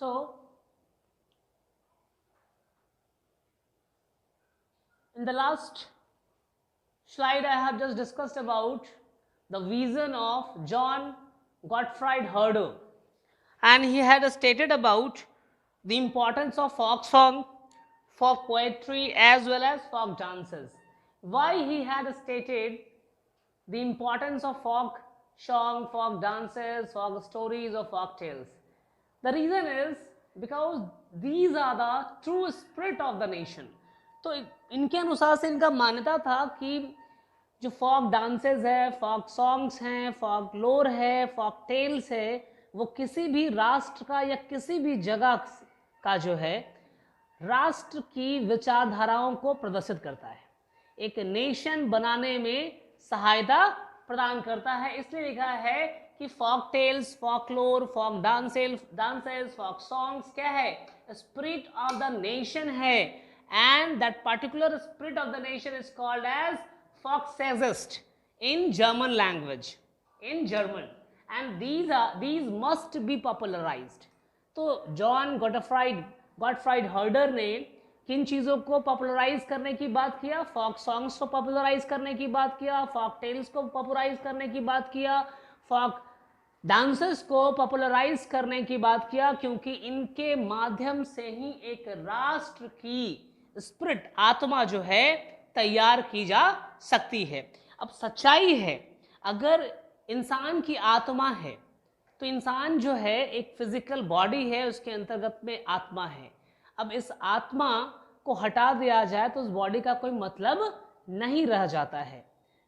So in the last slide I have just discussed about the vision of John Gottfried Herder, and he had stated about the importance of folk song, folk poetry as well as folk dances. Why he had stated the importance of folk song, folk dances, folk stories or folk tales? The reason is because these are the true spirit of the nation. तो इनके अनुसार से इनका मान्यता था कि जो Fock dances है, फॉक सॉन्ग्स हैं, फॉक लोर है, फॉक टेल्स है, वो किसी भी राष्ट्र का या किसी भी जगह का जो है राष्ट्र की विचारधाराओं को प्रदर्शित करता है, एक नेशन बनाने में सहायता प्रदान करता है। इसलिए लिखा है कि folk tales, folklore, folk dances, folk songs क्या है? स्पिरिट ऑफ द नेशन है, and that particular spirit of the nation is called as volksgeist in German language, in German, and these must be popularized. तो John Gottfried हर्डर ने किन चीज़ों को popularise करने की बात किया? फॉक सॉन्ग्स को पॉपुलराइज करने की बात किया, फॉक टेल्स को पॉपुलराइज करने की बात किया, फॉक डांसेस को पॉपुलराइज करने की बात किया, क्योंकि इनके माध्यम से ही एक राष्ट्र की स्पिरिट, आत्मा जो है तैयार की जा सकती है। अब सच्चाई है, अगर इंसान की आत्मा है तो इंसान जो है एक फिजिकल बॉडी है, उसके अंतर्गत में आत्मा है। अब इस आत्मा को हटा दिया जाए तो उस बॉडी का कोई मतलब नहीं रह जाता है,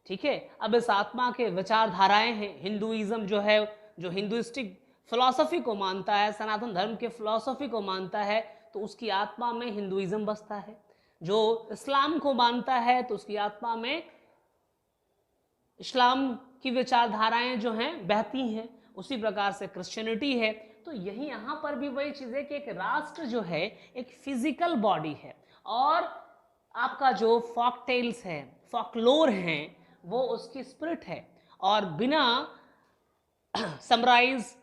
ठीक है। अब इस आत्मा के विचारधाराएं हैं, हिंदुइज्म जो है, जो हिंदुइस्टिक फिलॉसफी को मानता है, सनातन धर्म के फिलॉसफी को मानता है, तो उसकी आत्मा में हिंदुइज्म बसता है। जो इस्लाम को मानता है तो उसकी आत्मा में इस्लाम की विचारधाराएं जो हैं बहती हैं। उसी प्रकार से क्रिश्चियनिटी है। तो यही यहाँ पर भी वही चीज़ है कि एक राष्ट्र जो है एक फिजिकल बॉडी है, और आपका जो फॉक टेल्स है, फॉकलोर हैं, वो उसकी स्पिरिट है। और बिना समराइज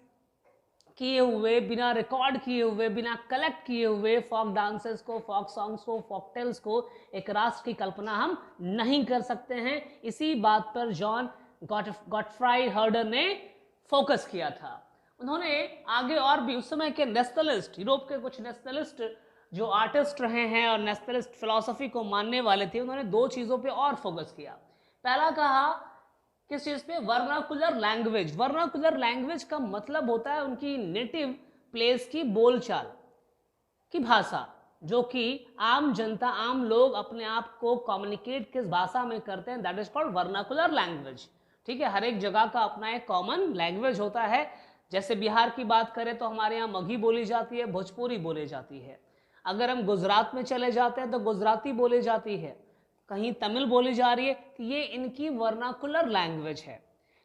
किए हुए, बिना रिकॉर्ड किए हुए, बिना कलेक्ट किए हुए फॉक डांसेस को, फॉक सॉन्ग्स को, फॉक टेल्स को एक राष्ट्र की कल्पना हम नहीं कर सकते हैं। इसी बात पर जॉन गॉटफ्राइड हर्डर ने फोकस किया था। उन्होंने आगे और भी उस समय के नेशनलिस्ट, यूरोप के कुछ नेशनलिस्ट जो आर्टिस्ट रहे हैं और नेशनलिस्ट फिलॉसफी को मानने वाले थे, उन्होंने दो चीज़ों पे और फोकस किया। पहला कहा किस चीज़ पे? Vernacular language. वर्नाकुलर लैंग्वेज का मतलब होता है उनकी नेटिव प्लेस की बोलचाल की भाषा, जो कि आम जनता, आम लोग अपने आप को कम्युनिकेट किस भाषा में करते हैं, that is called vernacular language. ठीक है, हर एक जगह का अपना एक कॉमन लैंग्वेज होता है। जैसे बिहार की बात करें तो हमारे यहाँ मगही बोली जाती है, भोजपुरी बोली जाती है। अगर हम गुजरात में चले जाते हैं तो गुजराती बोली जाती है, कहीं तमिल बोली जा रही है, कि ये इनकी वर्नाकुलर लैंग्वेज है।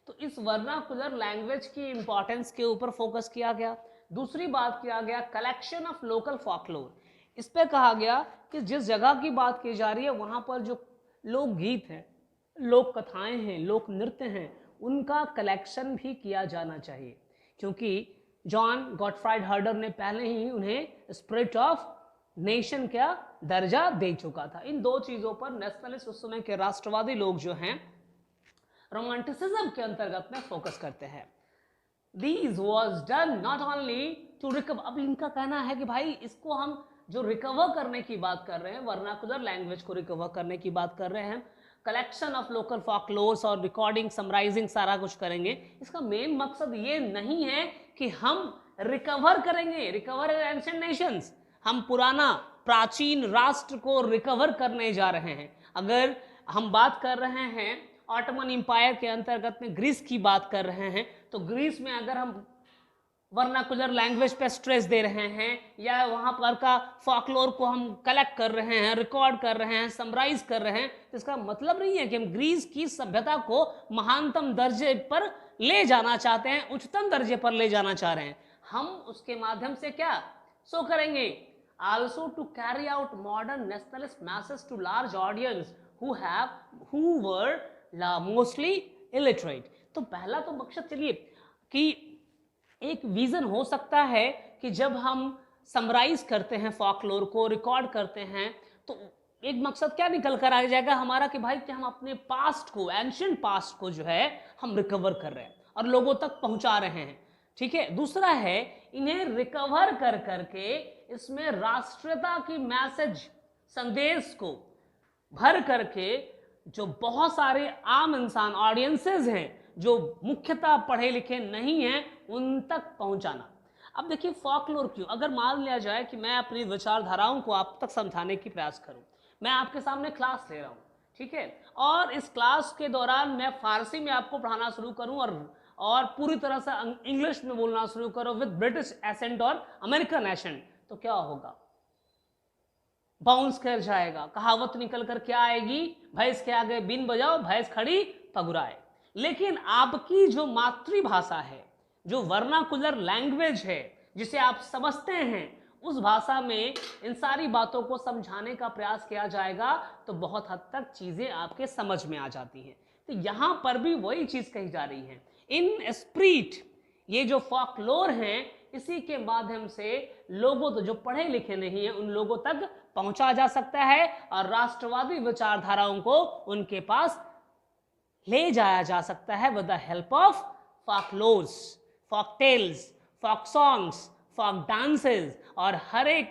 तो इस वर्नाकुलर लैंग्वेज की इंपॉर्टेंस के ऊपर फोकस किया गया। दूसरी बात किया गया कलेक्शन ऑफ लोकल फॉकलोर। इस पे कहा गया कि जिस जगह की बात की जा रही है वहां पर जो लोकगीत हैं, लोक कथाएं हैं, लोक नृत्य हैं, उनका कलेक्शन भी किया जाना चाहिए, क्योंकि जॉन गॉटफ्राइड हर्डर ने पहले ही उन्हें स्पिरिट ऑफ नेशन का दर्जा दे चुका था। इन दो चीजों पर नेशनलिस्ट, उस समय के राष्ट्रवादी लोग जो हैं, रोमांटिसिज्म के अंतर्गत में फोकस करते हैं। These was done not only to recover। अब इनका कहना है कि भाई इसको हम जो रिकवर करने की बात कर रहे हैं, वर्नाकुलर लैंग्वेज को रिकवर करने की बात कर रहे हैं, कलेक्शन ऑफ लोकल फॉकलोर्स और रिकॉर्डिंग, समराइजिंग, सारा कुछ करेंगे। इसका मेन मकसद ये नहीं है कि हम रिकवर करेंगे, रिकवर एंशिएंट नेशंस, हम पुराना प्राचीन राष्ट्र को रिकवर करने जा रहे हैं। अगर हम बात कर रहे हैं ऑटोमन एम्पायर के अंतर्गत में ग्रीस की बात कर रहे हैं, तो ग्रीस में अगर हम वर्नाकुलर लैंग्वेज पे स्ट्रेस दे रहे हैं या वहाँ पर का फॉकलोर को हम कलेक्ट कर रहे हैं, रिकॉर्ड कर रहे हैं, समराइज कर रहे हैं, तो इसका मतलब नहीं है कि हम ग्रीस की सभ्यता को महानतम दर्जे पर ले जाना चाहते हैं, उच्चतम दर्जे पर ले जाना चाह रहे हैं। हम उसके माध्यम से क्या सो करेंगे? Also to carry out modern nationalist masses to large audience who were mostly illiterate। तो पहला तो मकसद चलिए कि एक विजन हो सकता है कि जब हम समराइज करते हैं फॉकलोर को, रिकॉर्ड करते हैं, तो एक मकसद क्या निकल कर आ जाएगा हमारा कि भाई कि हम अपने पास्ट को, एंशिएंट पास्ट को जो है हम रिकवर कर रहे हैं और लोगों तक पहुंचा रहे हैं। ठीक है। दूसरा है, इन्हें रिकवर कर करके इसमें राष्ट्रीयता की मैसेज, संदेश को भर करके जो बहुत सारे आम इंसान, ऑडियंसेस हैं जो मुख्यतः पढ़े लिखे नहीं हैं, उन तक पहुंचाना। अब देखिए फॉकलोर क्यों, अगर मान लिया जाए कि मैं अपनी विचारधाराओं को आप तक समझाने की प्रयास करूं, मैं आपके सामने क्लास ले रहा हूं, ठीक है, और इस क्लास के दौरान मैं फारसी में आपको पढ़ाना शुरू करूं और पूरी तरह से इंग्लिश में बोलना शुरू करूं विद ब्रिटिश एसेंट और अमेरिकन एसेंट, तो क्या होगा? बाउंस कर जाएगा। कहावत निकल कर क्या आएगी? भैंस के आगे बीन बजाओ, भैंस खड़ी पगुराए। लेकिन आपकी जो मातृभाषा है, जो वर्नाकुलर लैंग्वेज है, जिसे आप समझते हैं, उस भाषा में इन सारी बातों को समझाने का प्रयास किया जाएगा तो बहुत हद तक चीजें आपके समझ में आ जाती हैं। तो यहां पर भी वही चीज कही जा रही है। इन स्प्रीट, ये जो फॉकलोर हैं, इसी के माध्यम से लोगों तो जो पढ़े लिखे नहीं हैं उन लोगों तक पहुंचा जा सकता है और राष्ट्रवादी विचारधाराओं को उनके पास ले जाया जा सकता है with the help of folklores, folk tales, folk songs, folk dances. और हर एक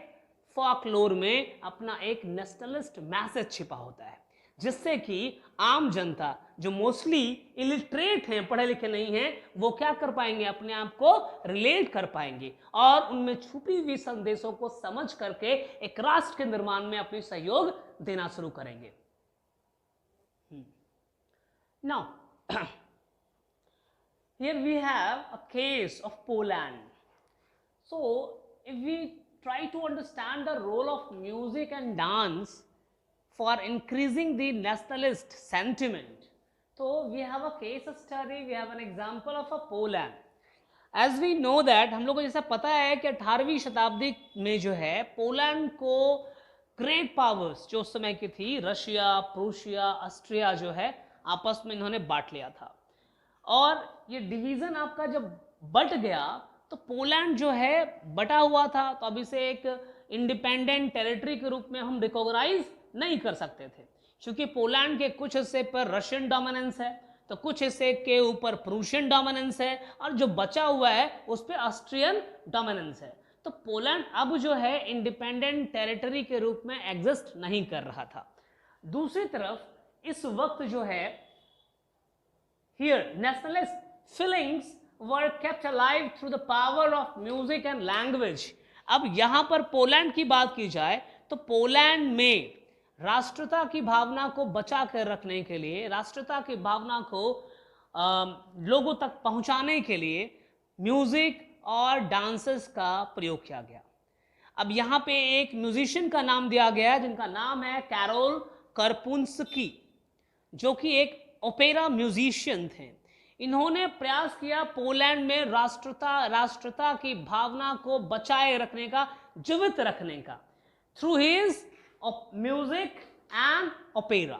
फॉकलोर में अपना एक नेशनलिस्ट मैसेज छिपा होता है, जिससे कि आम जनता जो मोस्टली इलिटरेट हैं, पढ़े लिखे नहीं हैं, वो क्या कर पाएंगे? अपने आप को रिलेट कर पाएंगे और उनमें छुपी हुई संदेशों को समझ करके एक राष्ट्र के निर्माण में अपनी सहयोग देना शुरू करेंगे। Now, here we have a case of Poland. So, if we try to understand the role of music and dance for increasing the nationalist sentiment, so we have a case study, we have an example of a Poland. As we know that, हम लोग को जैसा पता है कि 18वीं शताब्दी में जो है पोलैंड को ग्रेट पावर्स जो उस समय की थी, रशिया, प्रूशिया, ऑस्ट्रिया जो है, आपस में इन्होंने बांट लिया था। और ये डिवीजन आपका जब बट गया तो पोलैंड जो है बटा हुआ था, तो अभी से एक इंडिपेंडेंट टेरिटरी के रूप में हम रिकॉग्नाइज नहीं कर सकते थे, क्योंकि पोलैंड के कुछ हिस्से पर रशियन डोमिनेंस है, तो कुछ हिस्से के ऊपर प्रूशियन डोमिनेंस है, और जो बचा हुआ है उस पर ऑस्ट्रियन डोमिनेंस है। तो पोलैंड अब जो है इंडिपेंडेंट टेरिटरी के रूप में एग्जिस्ट नहीं कर रहा था। दूसरी तरफ इस वक्त जो है here nationalist feelings were kept alive through the power of music and language। अब यहां पर पोलैंड की बात की जाए तो पोलैंड में राष्ट्रता की भावना को बचा कर रखने के लिए, राष्ट्रता की भावना को लोगों तक पहुंचाने के लिए म्यूजिक और डांसेस का प्रयोग किया गया। अब यहां पे एक म्यूजिशियन का नाम दिया गया जिनका नाम है कैरोल करपुंस्की, जो कि एक ओपेरा म्यूजिशियन थे। इन्होंने प्रयास किया पोलैंड में राष्ट्रता की भावना को बचाए रखने का, जीवित रखने का, through his music and opera,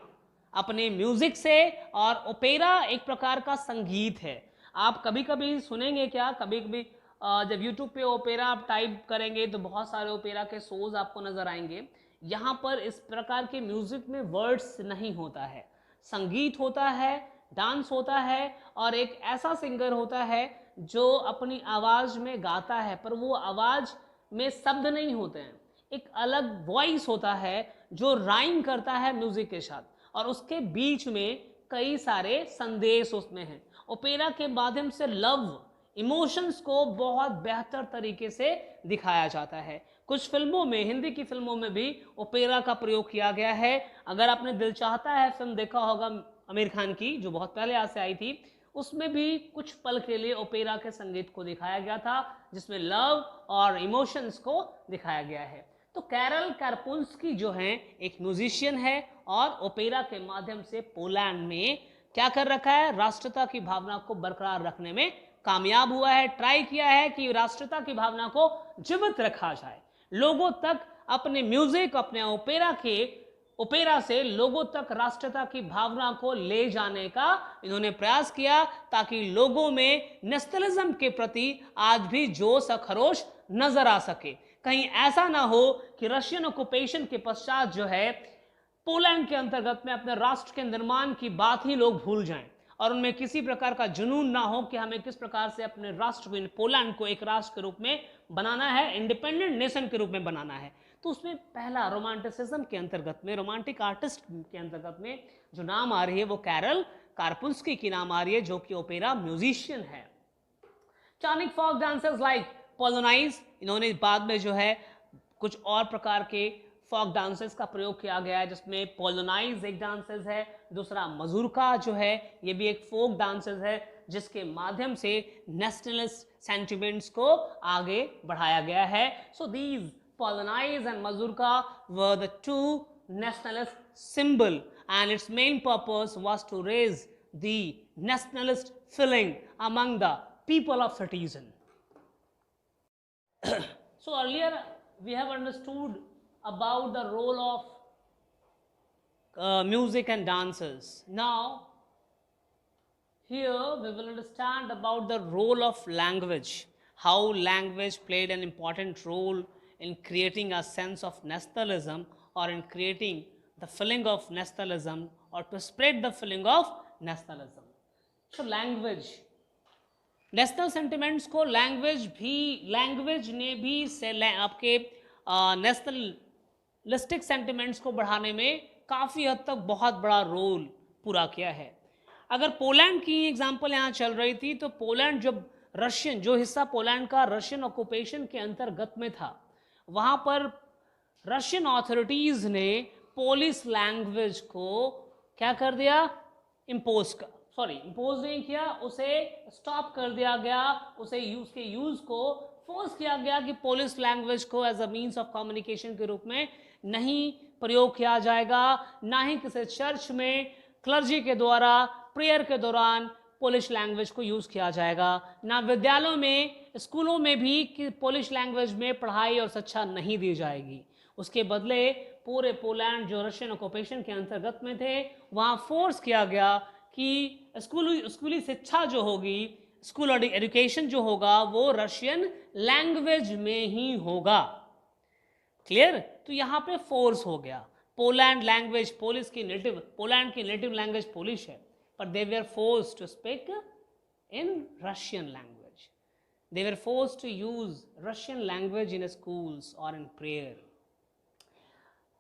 अपने म्यूजिक से। और ओपेरा एक प्रकार का संगीत है। आप कभी कभी सुनेंगे क्या, कभी कभी जब यूट्यूब पे ओपेरा आप टाइप करेंगे तो बहुत सारे ओपेरा के शोज आपको नजर आएंगे। यहाँ पर इस प्रकार के म्यूजिक में वर्ड्स नहीं होता है, संगीत होता है, डांस होता है, और एक ऐसा सिंगर होता है जो अपनी आवाज में गाता है, पर वो आवाज में शब्द नहीं होते हैं, एक अलग वॉइस होता है जो राइम करता है म्यूजिक के साथ, और उसके बीच में कई सारे संदेश उसमें हैं। ओपेरा के माध्यम से लव, इमोशंस को बहुत बेहतर तरीके से दिखाया जाता है। कुछ फिल्मों में, हिंदी की फिल्मों में भी ओपेरा का प्रयोग किया गया है। अगर आपने दिल चाहता है फिल्म देखा होगा आमिर खान की, जो बहुत पहले आज से आई थी, उसमें भी कुछ पल के लिए ओपेरा के संगीत को दिखाया गया था, जिसमें लव और इमोशंस को दिखाया गया है। तो कैरल कार्पुंस्की जो हैं एक म्यूजिशियन है और ओपेरा के माध्यम से पोलैंड में क्या कर रखा है, राष्ट्रता की भावना को बरकरार रखने में कामयाब हुआ है। ट्राई किया है कि राष्ट्रता की भावना को जीवित रखा जाए, लोगों तक अपने म्यूजिक, अपने ओपेरा के ओपेरा से लोगों तक राष्ट्रीयता की भावना को ले जाने का इन्होंने प्रयास किया, ताकि लोगों में नेशनलिज्म के प्रति आज भी जोश और खरोश नजर आ सके। कहीं ऐसा ना हो कि रशियन ऑक्युपेशन के पश्चात जो है पोलैंड के अंतर्गत में अपने राष्ट्र के निर्माण की बात ही लोग भूल जाएं, और उनमें किसी प्रकार का जुनून ना हो कि हमें किस प्रकार से अपने राष्ट्र को, पोलैंड को एक राष्ट्र के रूप में बनाना है, इंडिपेंडेंट नेशन के रूप में बनाना है। तो उसमें पहला रोमांटिसिज्म के अंतर्गत में, रोमांटिक आर्टिस्ट के अंतर्गत में जो नाम आ रही है वो कैरल कार्पुल्स्की की नाम आ रही है, जो कि ओपेरा म्यूजिशियन है। चार्निक फॉक डांसर्स लाइक पोलोनाइज, इन्होंने बाद में जो है कुछ और प्रकार के फॉक डांसेस का प्रयोग किया गया है, जिसमें पोलोनाइज एक डांसेस है, दूसरा मजूरका जो है ये भी एक फोक डांसेस है, जिसके माध्यम से नेशनलिस्ट सेंटिमेंट्स को आगे बढ़ाया गया है। So these Polonaise and Mazurka were the two nationalist symbol, and its main purpose was to raise the nationalist feeling among the people of citizen. So earlier we have understood about the role of music and dances. Now here we will understand about the role of language, how language played an important role in creating a sense of nationalism, or in creating the feeling of nationalism, or to spread the feeling of nationalism. So language, national sentiments को language ने भी आपके nationalistic sentiments को बढ़ाने में काफ़ी हद तक बहुत बड़ा रोल पूरा किया है। अगर पोलैंड की एग्जांपल यहाँ चल रही थी, तो पोलैंड जब रशियन, जो हिस्सा पोलैंड का रशियन ऑक्युपेशन के अंतर्गत में था, वहाँ पर रशियन ऑथोरिटीज़ ने पोलिश लैंग्वेज को क्या कर दिया, इम्पोज नहीं किया, उसे स्टॉप कर दिया गया, उसके यूज़ को फोर्स किया गया कि पोलिश लैंग्वेज को as a means of communication के रूप में नहीं प्रयोग किया जाएगा, ना ही किसी चर्च में क्लर्जी के द्वारा प्रेयर के दौरान पोलिश लैंग्वेज को यूज़ किया जाएगा, ना विद्यालयों में, स्कूलों में भी कि पोलिश लैंग्वेज में पढ़ाई और शिक्षा नहीं दी जाएगी। उसके बदले पूरे पोलैंड जो रशियन ऑक्युपेशन के अंतर्गत में थे, वहाँ फोर्स किया गया कि स्कूली शिक्षा जो होगी, स्कूल एजुकेशन जो होगा, वो रशियन लैंग्वेज में ही होगा। क्लियर? तो यहाँ पे फोर्स हो गया। पोलैंड लैंग्वेज, पोलिश की नेटिव लैंग्वेज पोलिश है, but they were forced to speak in Russian language. They were forced to use Russian language in schools or in prayer.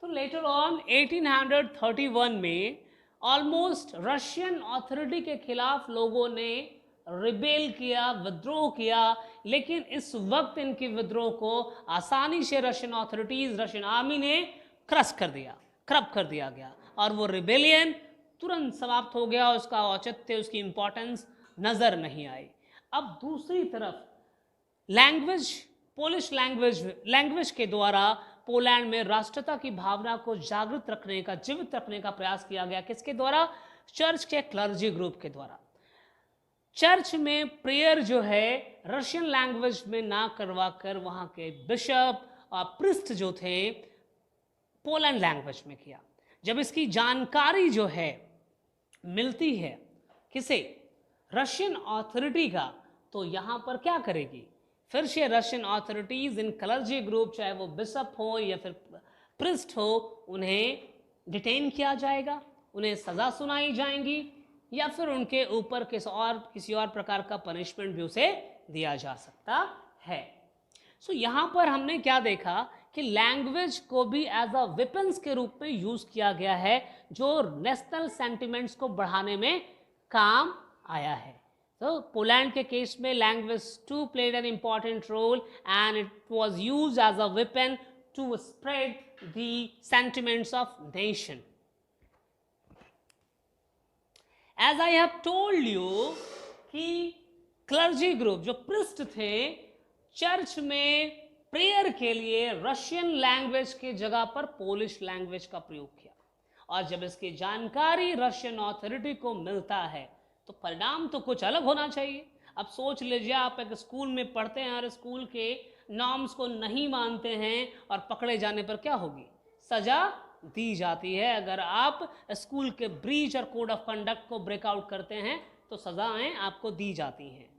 तो later on 1831 में almost Russian authority के खिलाफ लोगों ने rebel किया, विद्रोह किया, लेकिन इस वक्त इनके विद्रोह को आसानी से रशियन अथॉरिटीज, रशियन आर्मी ने क्रश कर दिया गया, और वो रिबेलियन तुरंत समाप्त हो गया, उसका औचित्य, उसकी इंपॉर्टेंस नजर नहीं आई। अब दूसरी तरफ पोलिश लैंग्वेज के द्वारा पोलैंड में राष्ट्रीयता की भावना को जागृत रखने का, जीवित रखने का प्रयास किया गया। किसके द्वारा? चर्च के क्लर्जी ग्रुप के द्वारा। चर्च में प्रेयर जो है रशियन लैंग्वेज में ना करवा कर वहाँ के बिशप और प्रिस्ट जो थे पोलैंड लैंग्वेज में किया। जब इसकी जानकारी जो है मिलती है किसे? रशियन अथॉरिटी का, तो यहाँ पर क्या करेगी? फिर से रशियन अथॉरिटीज इन क्लर्जी ग्रुप, चाहे वो बिशप हो या फिर प्रिस्ट हो, उन्हें डिटेन किया जाएगा, उन्हें सज़ा सुनाई जाएंगी, या फिर उनके ऊपर किसी और प्रकार का पनिशमेंट भी उसे दिया जा सकता है। सो यहाँ पर हमने क्या देखा कि लैंग्वेज को भी एज अ वेपन्स के रूप में यूज किया गया है, जो नेशनल सेंटिमेंट्स को बढ़ाने में काम आया है। तो पोलैंड के केस में language too played an important role and it was used as a weapon to spread the sentiments of nation. As I have told you कि क्लर्जी ग्रुप जो प्रिस्ट थे, चर्च में प्रेयर के लिए Russian language की जगह पर Polish language का प्रयोग किया, और जब इसकी जानकारी रशियन अथॉरिटी को मिलता है तो परिणाम तो कुछ अलग होना चाहिए। अब सोच लीजिए, आप एक स्कूल में पढ़ते हैं और स्कूल के नॉर्म्स को नहीं मानते हैं और पकड़े जाने पर क्या होगी? सजा दी जाती है। अगर आप स्कूल के ब्रीच और कोड ऑफ कंडक्ट को ब्रेकआउट करते हैं तो सज़ाएं आपको दी जाती हैं।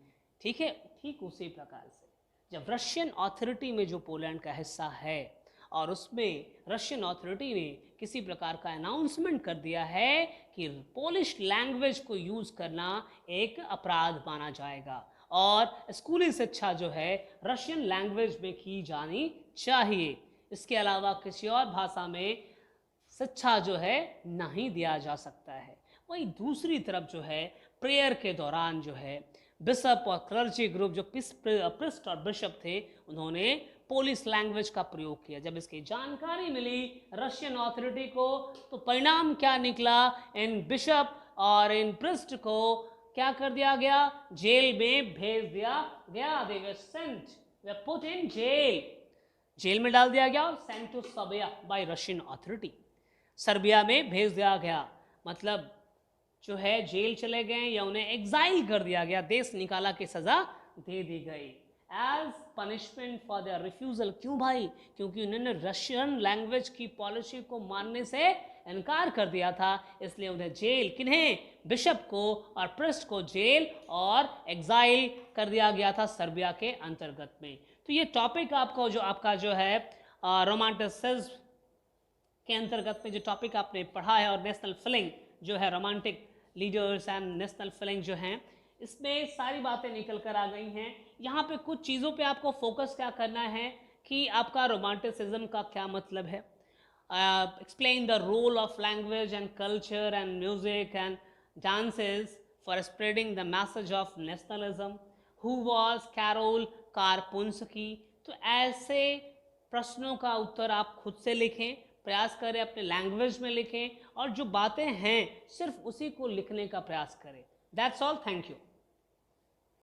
ठीक है, ठीक उसी प्रकार से जब रशियन अथॉरिटी में जो पोलैंड का हिस्सा है और उसमें रशियन अथॉरिटी ने किसी प्रकार का अनाउंसमेंट कर दिया है कि पोलिश लैंग्वेज को यूज़ करना एक अपराध माना जाएगा और स्कूली शिक्षा जो है रशियन लैंग्वेज में की जानी चाहिए, इसके अलावा किसी और भाषा में शिक्षा जो है नहीं दिया जा सकता है। वहीं दूसरी तरफ जो है प्रेयर के दौरान जो है बिशप और क्लर्जी ग्रुप जो प्रिस्ट और बिशप थे उन्होंने पोलिश लैंग्वेज का प्रयोग किया। जब इसकी जानकारी मिली रशियन अथॉरिटी को तो परिणाम क्या निकला, इन बिशप और इन प्रिस्ट को क्या कर दिया गया, जेल में भेज दिया गया। They were sent, we put in jail, jail में डाल दिया गया और sent to Serbia by Russian authority, Serbia में भेज दिया गया। मतलब जो है जेल चले गए या उन्हें एग्जाइल कर दिया गया, देश निकाला की सजा दे दी गई as punishment for their refusal. क्यों भाई? क्योंकि उन्होंने रशियन लैंग्वेज की पॉलिसी को मानने से इनकार कर दिया था, इसलिए उन्हें जेल, किन्हें, बिशप को और प्रिस्ट को जेल और एग्जाइल कर दिया गया था सर्बिया के अंतर्गत में। तो ये टॉपिक आपका जो है रोमांटिसिज्म के अंतर्गत में जो टॉपिक आपने पढ़ा है और नेशनल फीलिंग जो है, romantic leaders and national feeling जो हैं, इसमें सारी बातें निकल कर आ गई हैं। यहाँ पे कुछ चीज़ों पे आपको फोकस क्या करना है कि आपका रोमांटिसिज्म का क्या मतलब है। Explain the role of language and culture and music and dances for spreading the message of nationalism. Who was Karol Kurpinski. तो ऐसे प्रश्नों का उत्तर आप खुद से लिखें, प्रयास करें अपने लैंग्वेज में लिखें और जो बातें हैं सिर्फ उसी को लिखने का प्रयास करें। That's all, thank you.